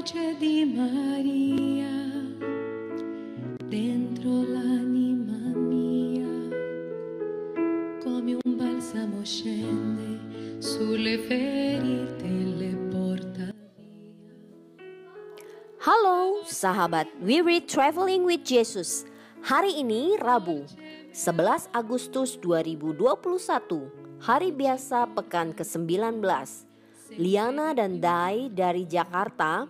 voce di Maria dentro l'anima mia, come un balsamo scende sulle ferite e le porta via. Halo sahabat We Read Traveling with Jesus. Hari ini Rabu 11 Agustus 2021, hari biasa pekan ke-19. Liana dan Dai dari Jakarta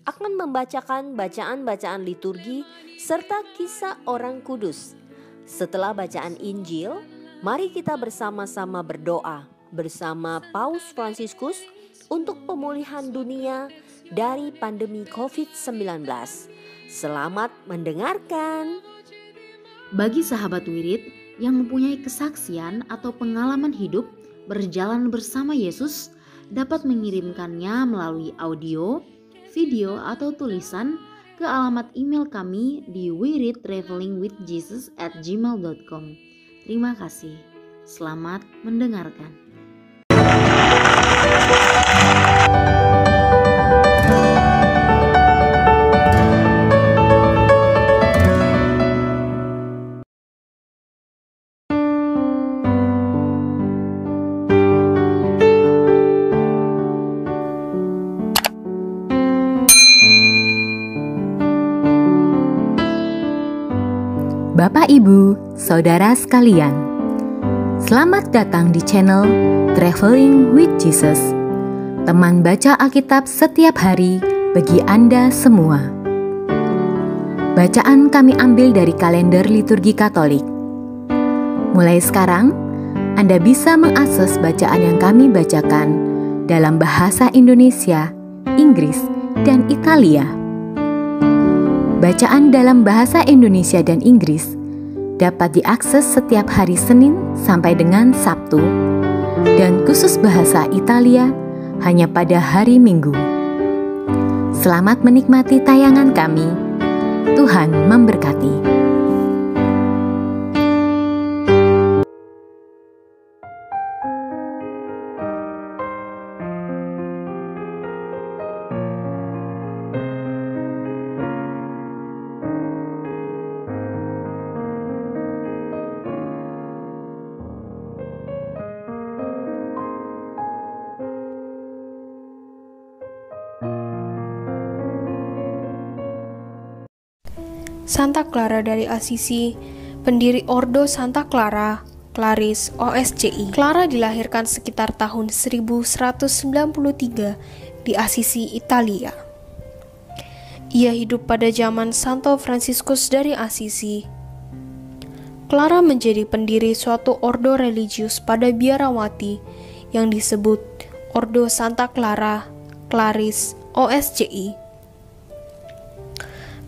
akan membacakan bacaan-bacaan liturgi serta kisah orang kudus. Setelah bacaan Injil, mari kita bersama-sama berdoa bersama Paus Fransiskus untuk pemulihan dunia dari pandemi COVID-19. Selamat mendengarkan. Bagi sahabat wirid yang mempunyai kesaksian atau pengalaman hidup berjalan bersama Yesus, dapat mengirimkannya melalui audio, video, atau tulisan ke alamat email kami di wereadtravelingwithjesus@gmail.com. Terima kasih. Selamat mendengarkan. Bapak, Ibu, Saudara sekalian, selamat datang di channel Traveling with Jesus, teman baca Alkitab setiap hari bagi Anda semua. Bacaan kami ambil dari kalender liturgi Katolik. Mulai sekarang, Anda bisa mengakses bacaan yang kami bacakan dalam bahasa Indonesia, Inggris, dan Italia. Bacaan dalam bahasa Indonesia dan Inggris dapat diakses setiap hari Senin sampai dengan Sabtu, dan khusus bahasa Italia hanya pada hari Minggu. Selamat menikmati tayangan kami. Tuhan memberkati. Santa Clara dari Assisi, pendiri Ordo Santa Clara, Claris, OSCI. Clara dilahirkan sekitar tahun 1193 di Assisi, Italia. Ia hidup pada zaman Santo Fransiskus dari Assisi. Clara menjadi pendiri suatu ordo religius pada biarawati yang disebut Ordo Santa Clara, Claris, OSCI.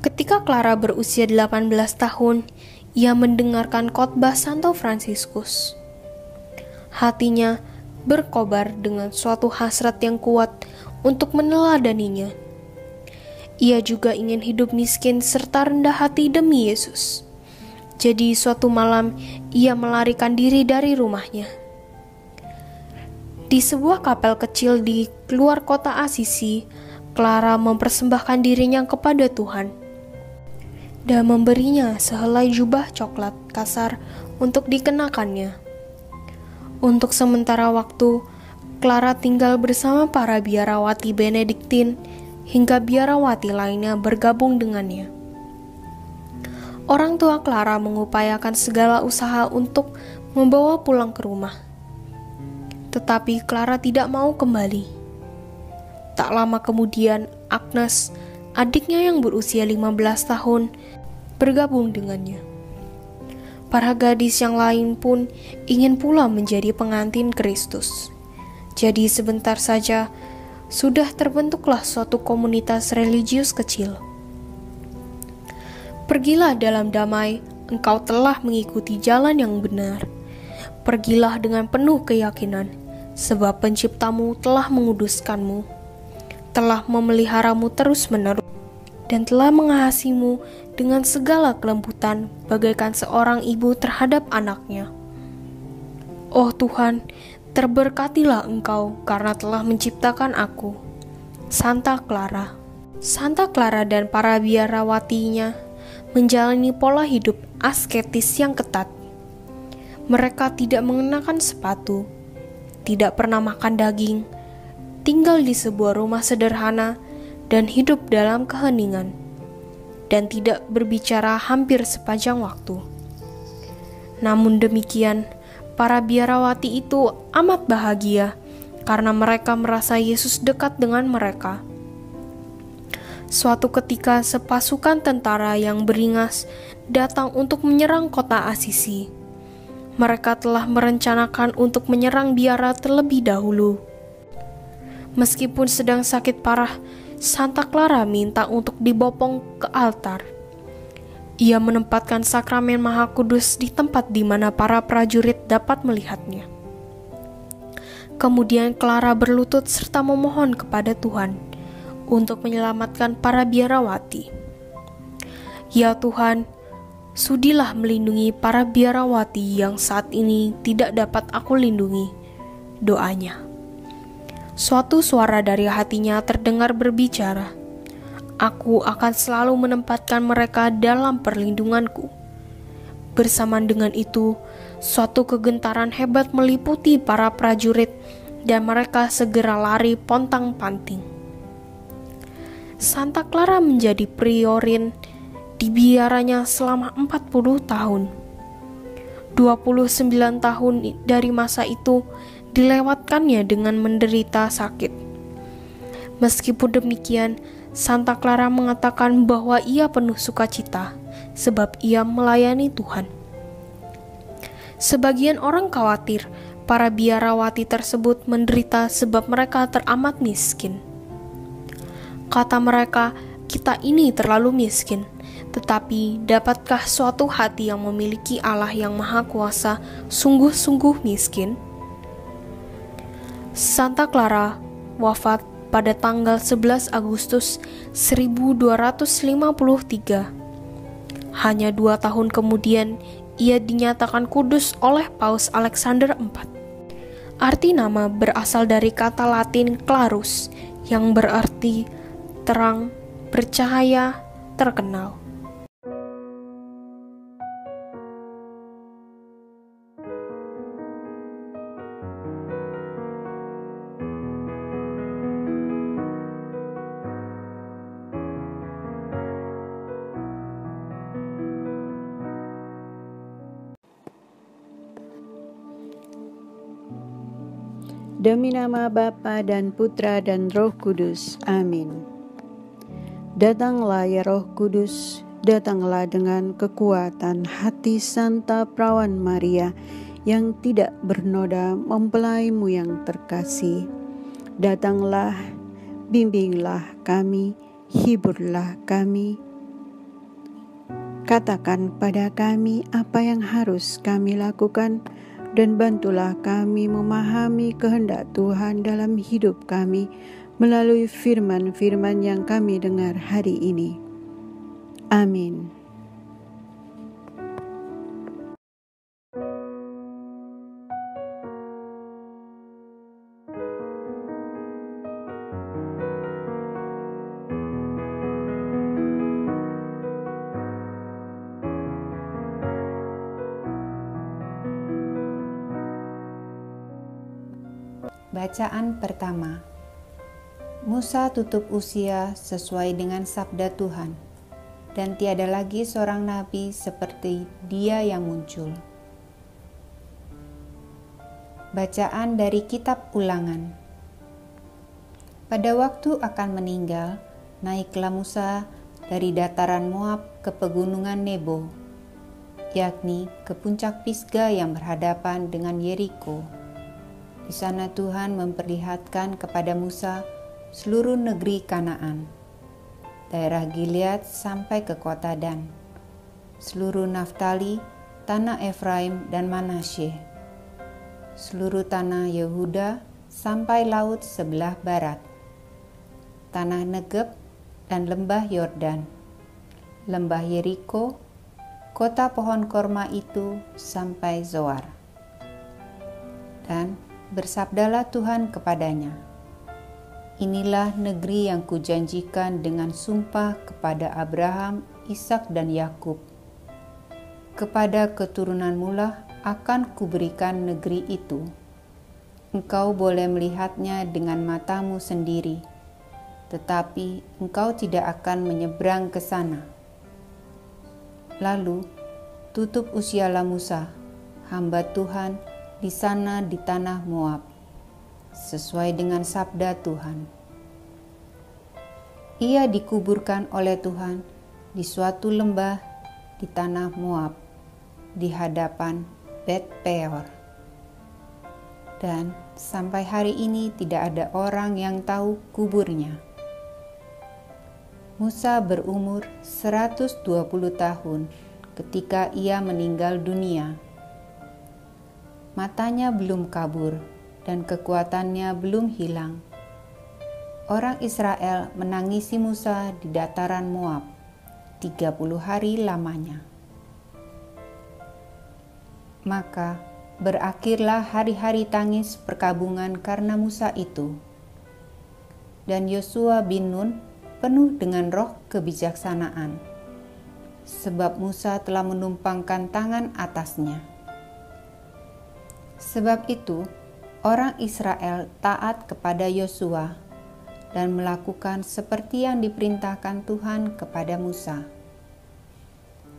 Ketika Clara berusia 18 tahun, ia mendengarkan khotbah Santo Fransiskus. Hatinya berkobar dengan suatu hasrat yang kuat untuk meneladaninya. Ia juga ingin hidup miskin serta rendah hati demi Yesus. Jadi suatu malam, ia melarikan diri dari rumahnya. Di sebuah kapel kecil di luar kota Assisi, Clara mempersembahkan dirinya kepada Tuhan dan memberinya sehelai jubah coklat kasar untuk dikenakannya. Untuk sementara waktu, Clara tinggal bersama para biarawati Benediktin hingga biarawati lainnya bergabung dengannya. Orang tua Clara mengupayakan segala usaha untuk membawa pulang ke rumah. Tetapi Clara tidak mau kembali. Tak lama kemudian, Agnes, adiknya yang berusia 15 tahun, bergabung dengannya. Para gadis yang lain pun ingin pula menjadi pengantin Kristus. Jadi sebentar saja, sudah terbentuklah suatu komunitas religius kecil. Pergilah dalam damai, engkau telah mengikuti jalan yang benar. Pergilah dengan penuh keyakinan, sebab penciptamu telah menguduskanmu, telah memeliharamu terus-menerus, dan telah mengasihimu dengan segala kelembutan bagaikan seorang ibu terhadap anaknya. Oh Tuhan, terberkatilah Engkau karena telah menciptakan aku. Santa Clara. Santa Clara dan para biarawatinya menjalani pola hidup asketis yang ketat. Mereka tidak mengenakan sepatu, tidak pernah makan daging, tinggal di sebuah rumah sederhana dan hidup dalam keheningan, dan tidak berbicara hampir sepanjang waktu. Namun demikian, para biarawati itu amat bahagia karena mereka merasa Yesus dekat dengan mereka. Suatu ketika sepasukan tentara yang beringas datang untuk menyerang kota Asisi. Mereka telah merencanakan untuk menyerang biara terlebih dahulu. Meskipun sedang sakit parah, Santa Clara minta untuk dibopong ke altar. Ia menempatkan sakramen Maha Kudus di tempat di mana para prajurit dapat melihatnya. Kemudian Clara berlutut serta memohon kepada Tuhan untuk menyelamatkan para biarawati. Ya Tuhan, sudilah melindungi para biarawati yang saat ini tidak dapat aku lindungi. Doanya. Suatu suara dari hatinya terdengar berbicara, aku akan selalu menempatkan mereka dalam perlindunganku. Bersamaan dengan itu, suatu kegentaran hebat meliputi para prajurit dan mereka segera lari pontang-panting. Santa Clara menjadi priorin di biaranya selama 40 tahun. 29 tahun dari masa itu dilewatkannya dengan menderita sakit. Meskipun demikian, Santa Clara mengatakan bahwa ia penuh sukacita sebab ia melayani Tuhan. Sebagian orang khawatir para biarawati tersebut menderita sebab mereka teramat miskin. Kata mereka, kita ini terlalu miskin, tetapi dapatkah suatu hati yang memiliki Allah yang Maha Kuasa sungguh-sungguh miskin? Santa Clara wafat pada tanggal 11 Agustus 1253. Hanya 2 tahun kemudian, ia dinyatakan kudus oleh Paus Alexander IV. Arti nama berasal dari kata Latin clarus, yang berarti terang, bercahaya, terkenal. Demi nama Bapa dan Putra dan Roh Kudus. Amin. Datanglah ya Roh Kudus, datanglah dengan kekuatan hati Santa Perawan Maria yang tidak bernoda mempelaimu yang terkasih. Datanglah, bimbinglah kami, hiburlah kami. Katakan pada kami apa yang harus kami lakukan, dan bantulah kami memahami kehendak Tuhan dalam hidup kami melalui firman-firman yang kami dengar hari ini. Amin. Bacaan pertama. Musa tutup usia sesuai dengan sabda Tuhan, dan tiada lagi seorang nabi seperti dia yang muncul. Bacaan dari Kitab Ulangan. Pada waktu akan meninggal, naiklah Musa dari dataran Moab ke pegunungan Nebo, yakni ke puncak Pisga yang berhadapan dengan Yeriko. Di sana Tuhan memperlihatkan kepada Musa seluruh negeri Kanaan, daerah Gilead sampai ke kota Dan, seluruh Naftali, tanah Efraim dan Manasye, seluruh tanah Yehuda sampai laut sebelah barat, tanah Negeb dan lembah Yordan, lembah Yeriko, kota pohon korma itu sampai Zoar. Dan bersabdalah Tuhan kepadanya, inilah negeri yang kujanjikan dengan sumpah kepada Abraham, Ishak dan Yakub. Kepada keturunanmu lah akan kuberikan negeri itu. Engkau boleh melihatnya dengan matamu sendiri, tetapi engkau tidak akan menyeberang ke sana. Lalu tutup usialah Musa, hamba Tuhan, di sana di tanah Moab, sesuai dengan sabda Tuhan. Ia dikuburkan oleh Tuhan di suatu lembah di tanah Moab, di hadapan Bet-peor. Dan sampai hari ini tidak ada orang yang tahu kuburnya. Musa berumur 120 tahun ketika ia meninggal dunia. Matanya belum kabur dan kekuatannya belum hilang. Orang Israel menangisi Musa di dataran Moab 30 hari lamanya. Maka berakhirlah hari-hari tangis perkabungan karena Musa itu. Dan Yosua bin Nun penuh dengan roh kebijaksanaan, sebab Musa telah menumpangkan tangan atasnya. Sebab itu, orang Israel taat kepada Yosua dan melakukan seperti yang diperintahkan Tuhan kepada Musa.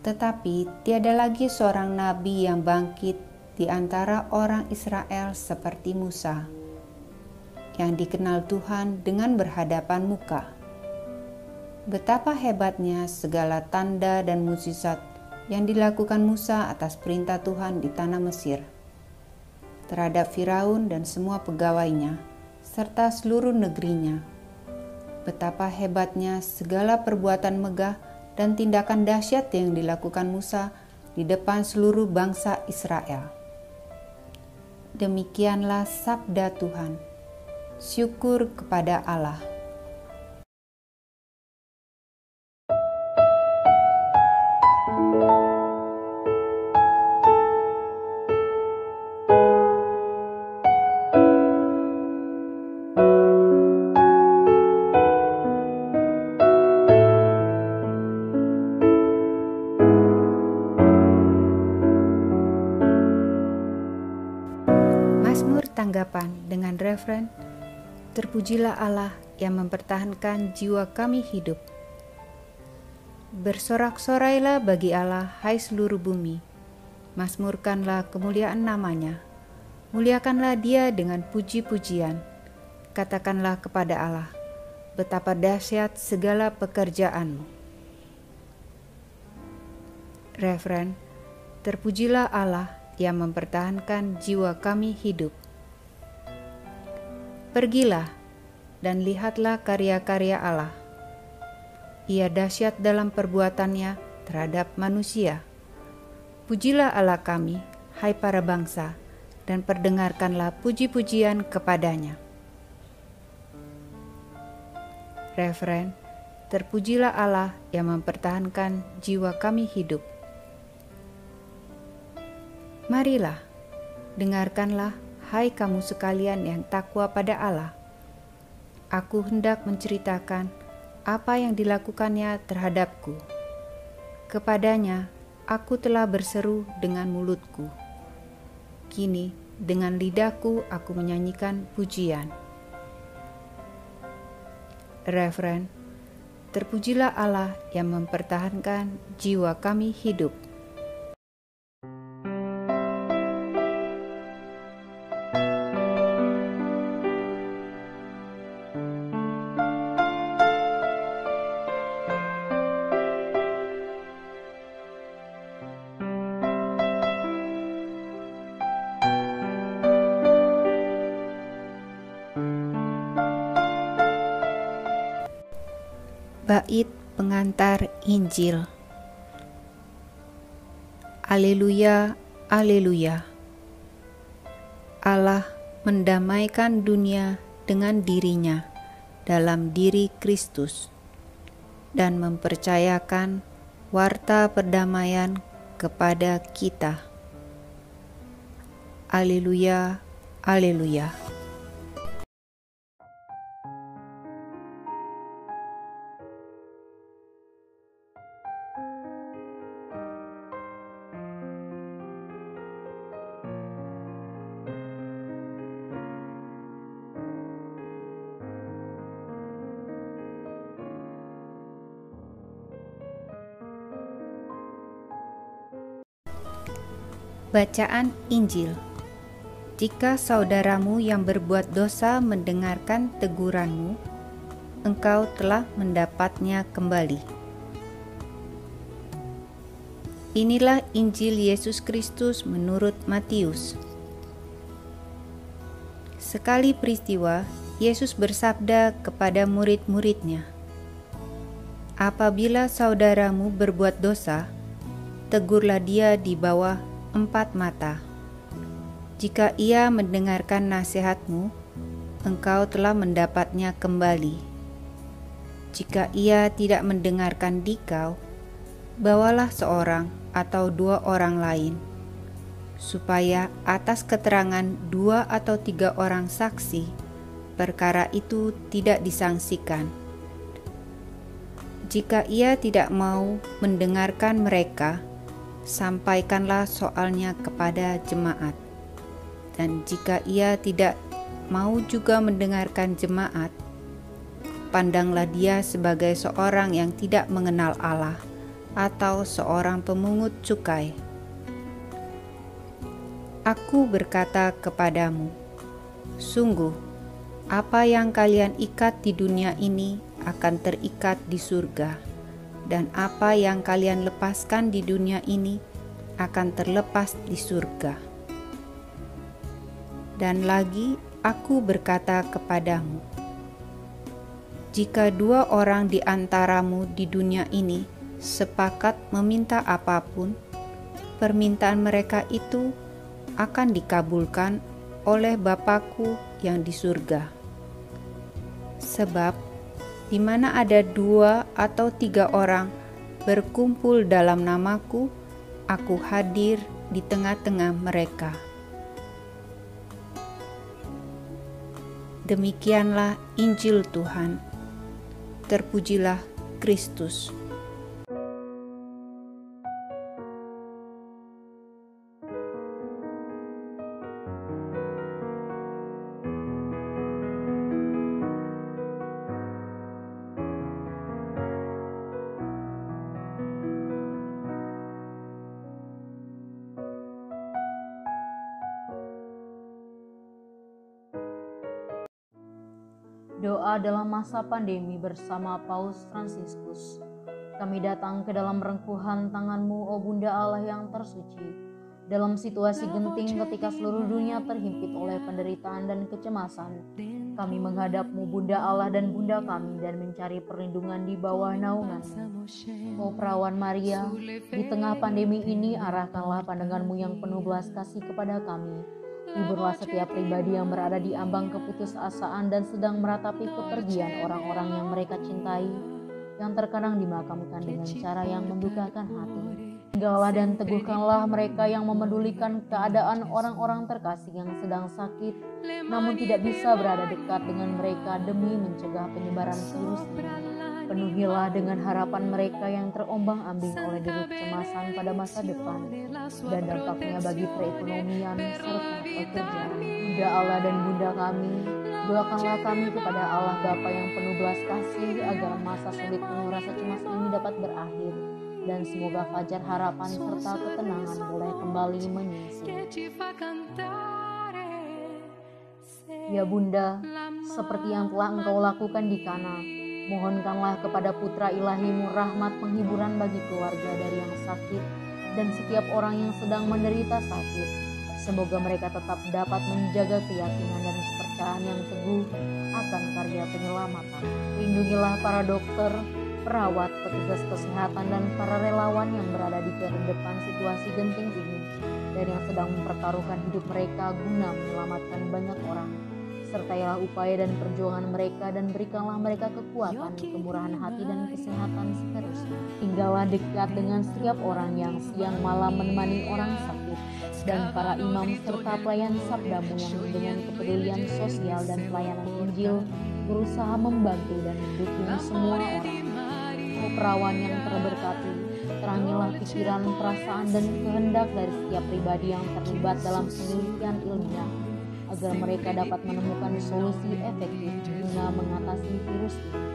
Tetapi tiada lagi seorang nabi yang bangkit di antara orang Israel seperti Musa, yang dikenal Tuhan dengan berhadapan muka. Betapa hebatnya segala tanda dan mukjizat yang dilakukan Musa atas perintah Tuhan di tanah Mesir, terhadap Firaun dan semua pegawainya, serta seluruh negerinya. Betapa hebatnya segala perbuatan megah dan tindakan dahsyat yang dilakukan Musa di depan seluruh bangsa Israel. Demikianlah sabda Tuhan. Syukur kepada Allah. Mazmur tanggapan dengan referen, terpujilah Allah yang mempertahankan jiwa kami hidup. Bersorak-sorailah bagi Allah, hai seluruh bumi. Mazmurkanlah kemuliaan namanya. Muliakanlah Dia dengan puji-pujian. Katakanlah kepada Allah, betapa dahsyat segala pekerjaanmu. Referen, terpujilah Allah yang mempertahankan jiwa kami hidup. Pergilah dan lihatlah karya-karya Allah. Ia dahsyat dalam perbuatannya terhadap manusia. Pujilah Allah kami, hai para bangsa, dan perdengarkanlah puji-pujian kepadanya. Referen, terpujilah Allah yang mempertahankan jiwa kami hidup. Marilah, dengarkanlah, hai kamu sekalian yang takwa pada Allah. Aku hendak menceritakan apa yang dilakukannya terhadapku. Kepadanya aku telah berseru dengan mulutku. Kini dengan lidahku aku menyanyikan pujian. Referen, terpujilah Allah yang mempertahankan jiwa kami hidup. Bait pengantar Injil. Haleluya, haleluya. Allah mendamaikan dunia dengan dirinya dalam diri Kristus dan mempercayakan warta perdamaian kepada kita. Haleluya, haleluya. Bacaan Injil. Jika saudaramu yang berbuat dosa mendengarkan teguranmu, engkau telah mendapatnya kembali. Inilah Injil Yesus Kristus menurut Matius. Sekali peristiwa, Yesus bersabda kepada murid-muridnya, "Apabila saudaramu berbuat dosa, tegurlah dia di bawah 4 mata. Jika ia mendengarkan nasihatmu, engkau telah mendapatnya kembali. Jika ia tidak mendengarkan dikau, bawalah seorang atau 2 orang lain, supaya atas keterangan 2 atau 3 orang saksi, perkara itu tidak disangsikan. Jika ia tidak mau mendengarkan mereka, sampaikanlah soalnya kepada jemaat. Dan jika ia tidak mau juga mendengarkan jemaat, pandanglah dia sebagai seorang yang tidak mengenal Allah atau seorang pemungut cukai. Aku berkata kepadamu, sungguh, apa yang kalian ikat di dunia ini akan terikat di surga, dan apa yang kalian lepaskan di dunia ini akan terlepas di surga. Dan lagi aku berkata kepadamu, jika 2 orang di antaramu di dunia ini sepakat meminta apapun, permintaan mereka itu akan dikabulkan oleh Bapa-Ku yang di surga. Sebab di mana ada 2 atau 3 orang berkumpul dalam nama-Ku, Aku hadir di tengah-tengah mereka." Demikianlah Injil Tuhan. Terpujilah Kristus. Doa dalam masa pandemi bersama Paus Fransiskus. Kami datang ke dalam rengkuhan tangan-Mu, O Bunda Allah yang tersuci. Dalam situasi genting ketika seluruh dunia terhimpit oleh penderitaan dan kecemasan, kami menghadap-Mu, Bunda Allah dan Bunda kami, dan mencari perlindungan di bawah naungan-Mu. O Perawan Maria, di tengah pandemi ini arahkanlah pandangan-Mu yang penuh belas kasih kepada kami. Hiburlah setiap pribadi yang berada di ambang keputusasaan dan sedang meratapi kepergian orang-orang yang mereka cintai, yang terkadang dimakamkan dengan cara yang mendukakan hati. Tinggallah dan teguhkanlah mereka yang memedulikan keadaan orang-orang terkasih yang sedang sakit, namun tidak bisa berada dekat dengan mereka demi mencegah penyebaran virus ini. Penuhilah dengan harapan mereka yang terombang-ambing oleh deru kecemasan pada masa depan dan dampaknya bagi perekonomian serta pekerjaan. Bunda Allah dan Bunda kami, doakanlah kami kepada Allah Bapa yang penuh belas kasih agar masa sulit penuh rasa cemas ini dapat berakhir dan semoga fajar harapan serta ketenangan boleh kembali menyisi. Ya Bunda, seperti yang telah Engkau lakukan di Kana, mohonkanlah kepada Putra Ilahi-Mu rahmat penghiburan bagi keluarga dari yang sakit dan setiap orang yang sedang menderita sakit. Semoga mereka tetap dapat menjaga keyakinan dan kepercayaan yang teguh akan karya penyelamatan. Lindungilah para dokter, perawat, petugas kesehatan, dan para relawan yang berada di terdepan situasi genting ini dan yang sedang mempertaruhkan hidup mereka guna menyelamatkan banyak orang. Sertailah upaya dan perjuangan mereka dan berikanlah mereka kekuatan, kemurahan hati, dan kesehatan seterusnya. Tinggallah dekat dengan setiap orang yang siang malam menemani orang sakit dan para imam serta pelayan sabda-Mu yang dengan kepedulian sosial dan pelayanan Injil berusaha membantu dan mendukung semua orang. O Perawan yang terberkati, terangilah pikiran, perasaan, dan kehendak dari setiap pribadi yang terlibat dalam penelitian ilmiah, agar mereka dapat menemukan solusi efektif guna mengatasi virus ini.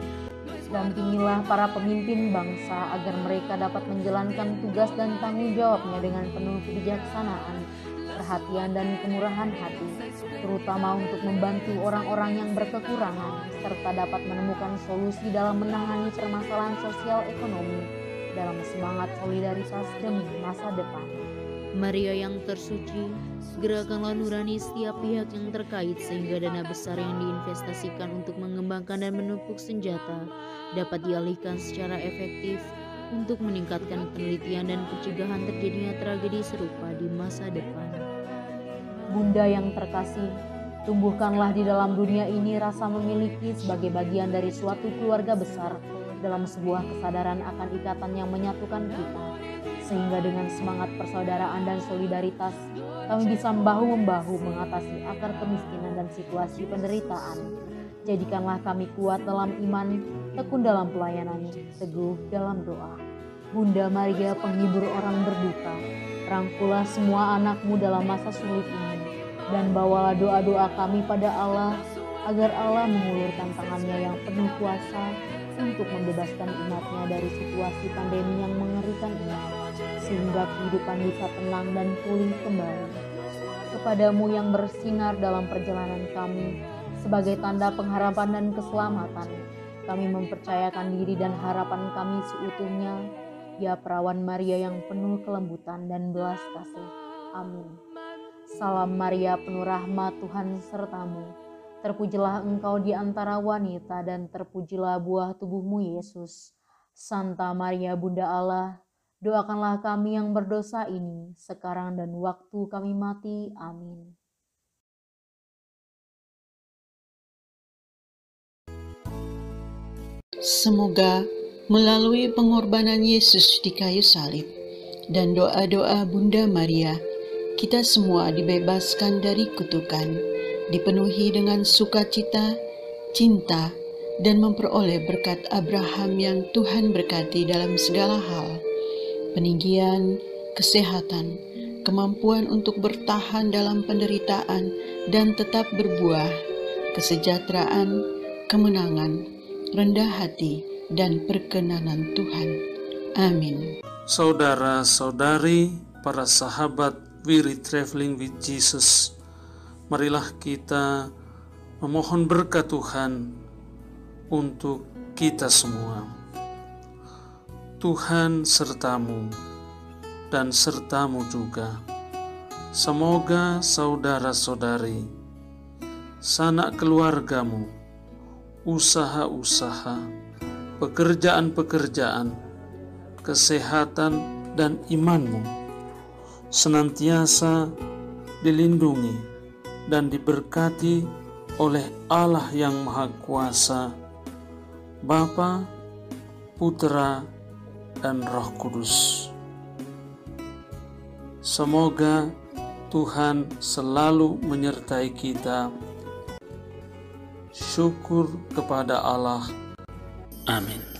Dampingilah para pemimpin bangsa agar mereka dapat menjalankan tugas dan tanggung jawabnya dengan penuh kebijaksanaan, perhatian dan kemurahan hati, terutama untuk membantu orang-orang yang berkekurangan, serta dapat menemukan solusi dalam menangani permasalahan sosial ekonomi dalam semangat solidaritas demi masa depan. Maria yang tersuci, gerakanlah nurani setiap pihak yang terkait sehingga dana besar yang diinvestasikan untuk mengembangkan dan menumpuk senjata dapat dialihkan secara efektif untuk meningkatkan penelitian dan pencegahan terjadinya tragedi serupa di masa depan. Bunda yang terkasih, tumbuhkanlah di dalam dunia ini rasa memiliki sebagai bagian dari suatu keluarga besar dalam sebuah kesadaran akan ikatan yang menyatukan kita, sehingga dengan semangat persaudaraan dan solidaritas kami bisa bahu-membahu mengatasi akar kemiskinan dan situasi penderitaan. Jadikanlah kami kuat dalam iman, tekun dalam pelayanan, teguh dalam doa. Bunda Maria, penghibur orang berduka, rangkulah semua anakmu dalam masa sulit ini, dan bawalah doa-doa kami pada Allah, agar Allah mengulurkan tangannya yang penuh kuasa untuk membebaskan umatnya dari situasi pandemi yang mengerikan ini, sehingga kehidupan bisa tenang dan pulih kembali. Kepadamu yang bersinar dalam perjalanan kami, sebagai tanda pengharapan dan keselamatan, kami mempercayakan diri dan harapan kami seutuhnya, ya Perawan Maria yang penuh kelembutan dan belas kasih. Amin. Salam Maria, penuh rahmat, Tuhan sertamu. Terpujilah engkau di antara wanita dan terpujilah buah tubuhmu Yesus. Santa Maria Bunda Allah, doakanlah kami yang berdosa ini, sekarang dan waktu kami mati. Amin. Semoga melalui pengorbanan Yesus di kayu salib dan doa-doa Bunda Maria, kita semua dibebaskan dari kutukan, dipenuhi dengan sukacita, cinta, dan memperoleh berkat Abraham yang Tuhan berkati dalam segala hal, peninggian, kesehatan, kemampuan untuk bertahan dalam penderitaan dan tetap berbuah, kesejahteraan, kemenangan, rendah hati, dan perkenanan Tuhan. Amin. Saudara-saudari, para sahabat We Read Traveling with Jesus, marilah kita memohon berkat Tuhan untuk kita semua. Tuhan sertamu dan sertamu juga. Semoga saudara-saudari, sanak keluargamu, usaha-usaha, pekerjaan-pekerjaan, kesehatan dan imanmu senantiasa dilindungi dan diberkati oleh Allah yang Maha Kuasa, Bapa, Putra, dan Roh Kudus. Semoga Tuhan selalu menyertai kita. Syukur kepada Allah. Amin.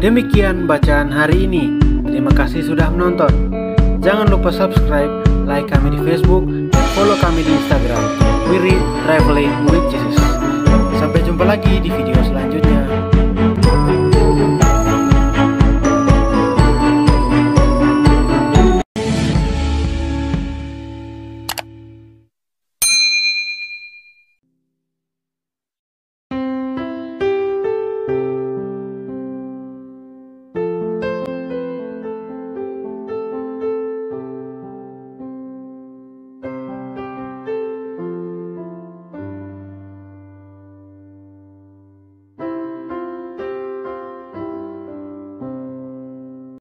Demikian bacaan hari ini. Terima kasih sudah menonton. Jangan lupa subscribe, like kami di Facebook, dan follow kami di Instagram. We Read Traveling with Jesus. Sampai jumpa lagi di video selanjutnya.